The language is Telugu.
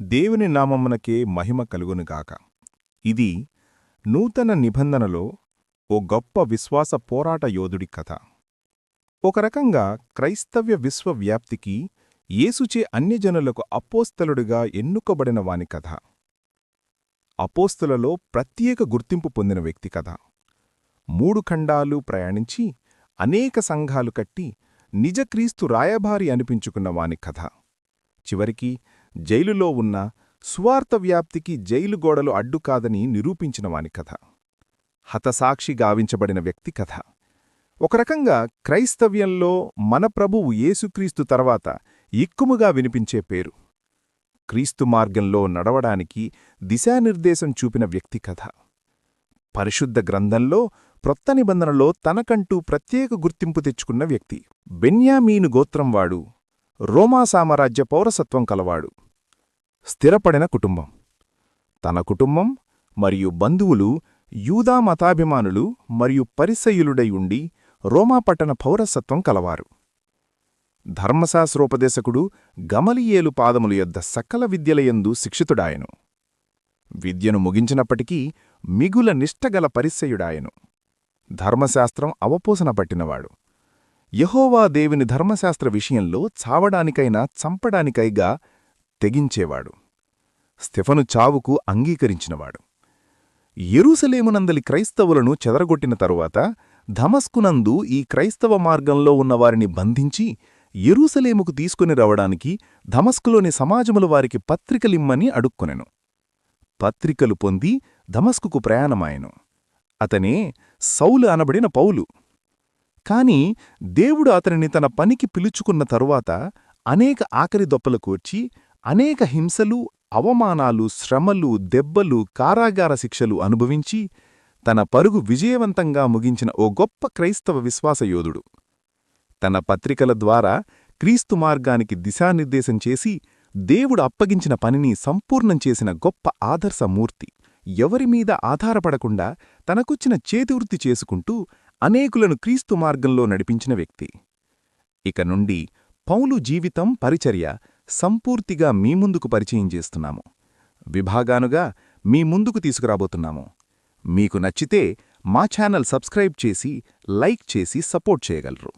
దేవుని నామమునకే మహిమ కలుగునుగాక. ఇది నూతన నిబంధనలో ఓ గొప్ప విశ్వాస పోరాట యోధుడి కథ. ఒక రకంగా క్రైస్తవ్య విశ్వవ్యాప్తికి యేసుచే అన్యజనులకు అపోస్తలుడిగా ఎన్నుకబడిన వాని కథ. అపోస్తలలో ప్రత్యేక గుర్తింపు పొందిన వ్యక్తి కథ. 3 ఖండాలు ప్రయాణించి అనేక సంఘాలు కట్టి నిజక్రీస్తు రాయబారి అనిపించుకున్న వాని కథ. చివరికి జైలులో ఉన్న సువార్త వ్యాప్తికి జైలు గోడలు అడ్డుకాదని నిరూపించిన వాని కథ. హతసాక్షి గావించబడిన వ్యక్తి కథ. ఒక రకంగా క్రైస్తవ్యంలో మన ప్రభువు యేసుక్రీస్తు తర్వాత ఎక్కువగా వినిపించే పేరు. క్రీస్తు మార్గంలో నడవడానికి దిశానిర్దేశం చూపిన వ్యక్తి కథ. పరిశుద్ధ గ్రంథంలో క్రొత్త నిబంధనలో తనకంటూ ప్రత్యేక గుర్తింపు తెచ్చుకున్న వ్యక్తి. బెన్యామీను గోత్రంవాడు, రోమా సామ్రాజ్య పౌరసత్వం కలవాడు. స్థిరపడిన కుటుంబం. తన కుటుంబం మరియు బంధువులు యూదా మతాభిమానులు మరియు పరిసయ్యులుడై ఉండి రోమా పట్టణ పౌరసత్వం కలవారు. ధర్మశాస్త్రోపదేశకుడు గమలియేలు పాదముల యొద్ద సకల విద్యలయందు శిక్షితుడాయను. విద్యను ముగించినప్పటికీ మిగుల నిష్టగల పరిసయ్యుడాయను. ధర్మశాస్త్రం అవపోసన పట్టినవాడు. యెహోవా దేవుని ధర్మశాస్త్ర విషయంలో చావడానికైనా చంపడానికైగా తెగించేవాడు. స్తెఫను చావుకు అంగీకరించినవాడు. యెరూసలేమునందలి క్రైస్తవులను చెదరగొట్టిన తరువాత దమస్కునందు ఈ క్రైస్తవ మార్గంలో ఉన్నవారిని బంధించి యెరూసలేముకు తీసుకుని రావడానికి దమస్కులోని సమాజముల వారికి పత్రికలిమ్మని అడుక్కొనెను. పత్రికలు పొంది దమస్కుకు ప్రయాణమాయెను. అతనే సౌలు అనబడిన పౌలు. కాని దేవుడు అతనిని తన పనికి పిలుచుకున్న తరువాత అనేక ఆఖరి దొప్పలు కూర్చి అనేక హింసలు, అవమానాలు, శ్రమలు, దెబ్బలు, కారాగార శిక్షలు అనుభవించి తన పరుగు విజయవంతంగా ముగించిన ఓ గొప్ప క్రైస్తవ విశ్వాసయోధుడు. తన పత్రికల ద్వారా క్రీస్తు మార్గానికి దిశానిర్దేశం చేసి దేవుడు అప్పగించిన పనిని సంపూర్ణం చేసిన గొప్ప ఆదర్శమూర్తి. ఎవరిమీద ఆధారపడకుండా తనకొచ్చిన చేతివృత్తి చేసుకుంటూ అనేకులను క్రీస్తు మార్గంలో నడిపించిన వ్యక్తి. ఇక నుండి పౌలు జీవితం, పరిచర్య సంపూర్తిగా మీ ముందుకు పరిచయం చేస్తున్నాము. విభాగానుగా మీ ముందుకు తీసుకురాబోతున్నాము. మీకు నచ్చితే మా ఛానల్ సబ్స్క్రైబ్ చేసి, లైక్ చేసి సపోర్ట్ చేయగలరు.